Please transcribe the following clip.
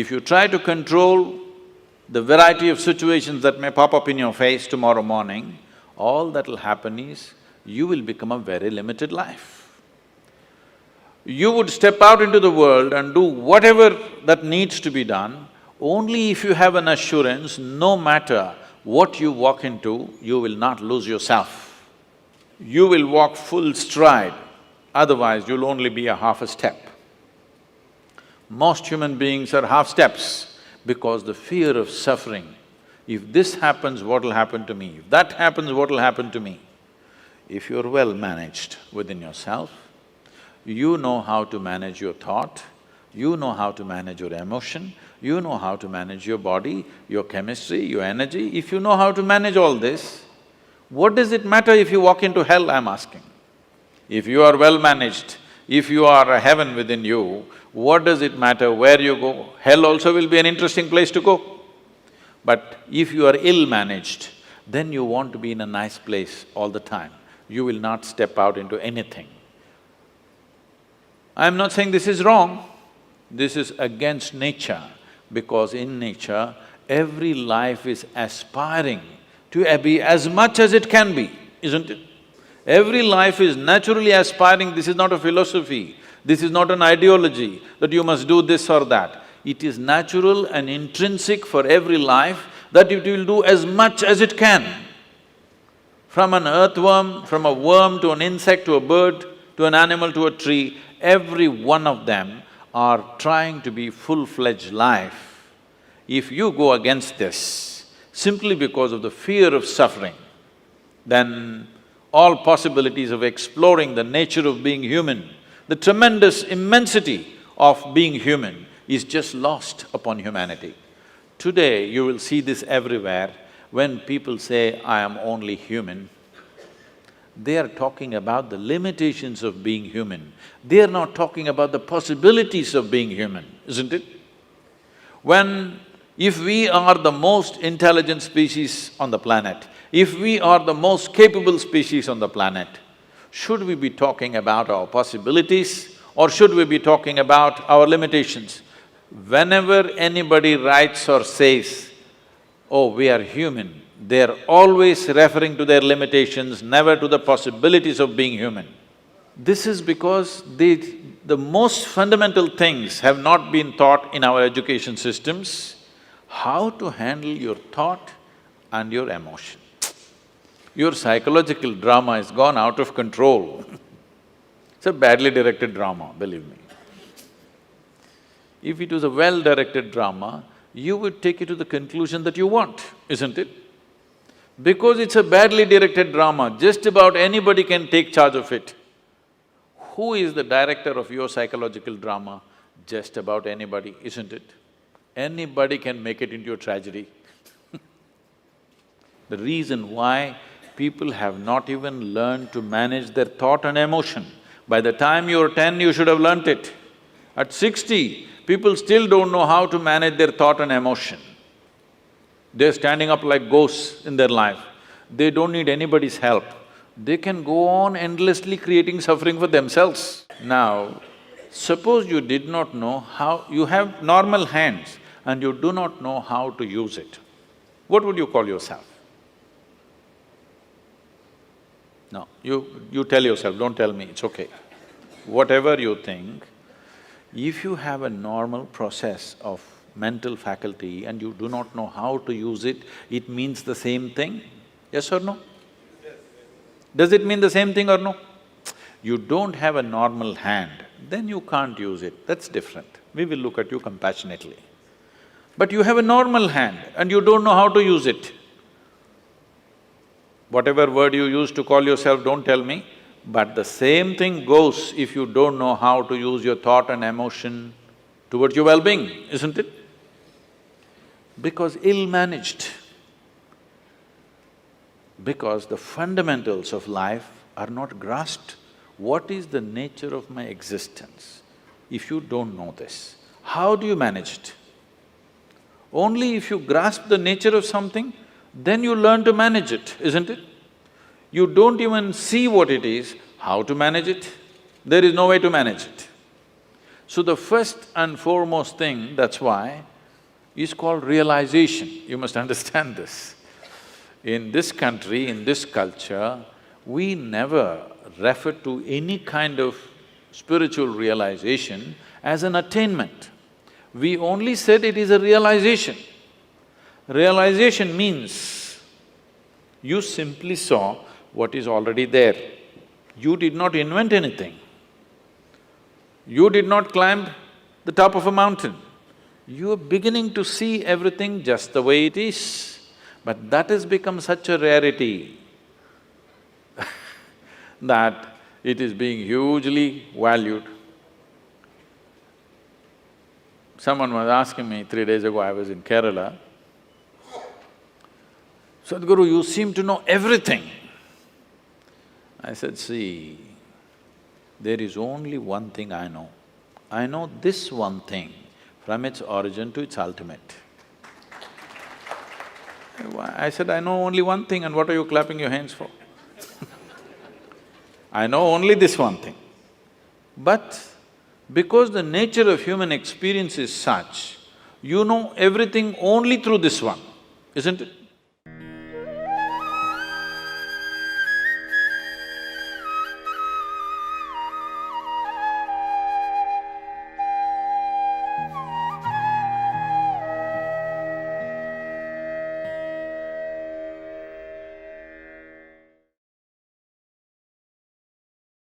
If you try to control the variety of situations that may pop up in your face tomorrow morning, all that'll happen is you will become a very limited life. You would step out into the world and do whatever that needs to be done only if you have an assurance, no matter what you walk into, you will not lose yourself. You will walk full stride, otherwise you'll only be a half a step. Most human beings are half steps because the fear of suffering. If this happens, what'll happen to me? If that happens, what'll happen to me? If you're well managed within yourself, you know how to manage your thought, you know how to manage your emotion, you know how to manage your body, your chemistry, your energy. If you know how to manage all this, what does it matter if you walk into hell, I'm asking? If you are well managed, if you are a heaven within you, what does it matter where you go? Hell also will be an interesting place to go. But if you are ill-managed, then you want to be in a nice place all the time. You will not step out into anything. I'm not saying this is wrong, this is against nature, because in nature, every life is aspiring to be as much as it can be, isn't it? Every life is naturally aspiring, this is not a philosophy, this is not an ideology that you must do this or that. It is natural and intrinsic for every life that it will do as much as it can. From an earthworm, from a worm to an insect to a bird, to an animal to a tree, every one of them are trying to be full-fledged life. If you go against this simply because of the fear of suffering, then all possibilities of exploring the nature of being human, the tremendous immensity of being human is just lost upon humanity. Today, you will see this everywhere. When people say, I am only human, they are talking about the limitations of being human. They are not talking about the possibilities of being human, isn't it? If we are the most intelligent species on the planet, if we are the most capable species on the planet, should we be talking about our possibilities or should we be talking about our limitations? Whenever anybody writes or says, oh, we are human, they're always referring to their limitations, never to the possibilities of being human. This is because the most fundamental things have not been taught in our education systems, how to handle your thought and your emotion. Your psychological drama has gone out of control. It's a badly directed drama, believe me. If it was a well-directed drama, you would take it to the conclusion that you want, isn't it? Because it's a badly directed drama, just about anybody can take charge of it. Who is the director of your psychological drama? Just about anybody, isn't it? Anybody can make it into a tragedy. The reason why people have not even learned to manage their thought and emotion. By the time you're 10, you should have learnt it. At 60, people still don't know how to manage their thought and emotion. They're standing up like ghosts in their life. They don't need anybody's help. They can go on endlessly creating suffering for themselves. Now, suppose you did not know how… you have normal hands and you do not know how to use it. What would you call yourself? No, you tell yourself, don't tell me, it's okay. Whatever you think, if you have a normal process of mental faculty and you do not know how to use it, it means the same thing, yes or no? Does it mean the same thing or no? You don't have a normal hand, then you can't use it, that's different. We will look at you compassionately. But you have a normal hand and you don't know how to use it. Whatever word you use to call yourself, don't tell me, but the same thing goes if you don't know how to use your thought and emotion towards your well-being, isn't it? Because ill-managed. Because the fundamentals of life are not grasped. What is the nature of my existence? If you don't know this, how do you manage it? Only if you grasp the nature of something, then you learn to manage it, isn't it? You don't even see what it is, how to manage it? There is no way to manage it. So the first and foremost thing, that's why, is called realization. You must understand this. In this country, in this culture, we never refer to any kind of spiritual realization as an attainment. We only said it is a realization. Realization means you simply saw what is already there. You did not invent anything. You did not climb the top of a mountain. You are beginning to see everything just the way it is. But that has become such a rarity that it is being hugely valued. Someone was asking me 3 days ago, I was in Kerala, "Sadhguru, you seem to know everything." I said, "See, there is only one thing I know. I know this one thing from its origin to its ultimate." I said, "I know only one thing, and what are you clapping your hands for?" I know only this one thing. But because the nature of human experience is such, you know everything only through this one, isn't it?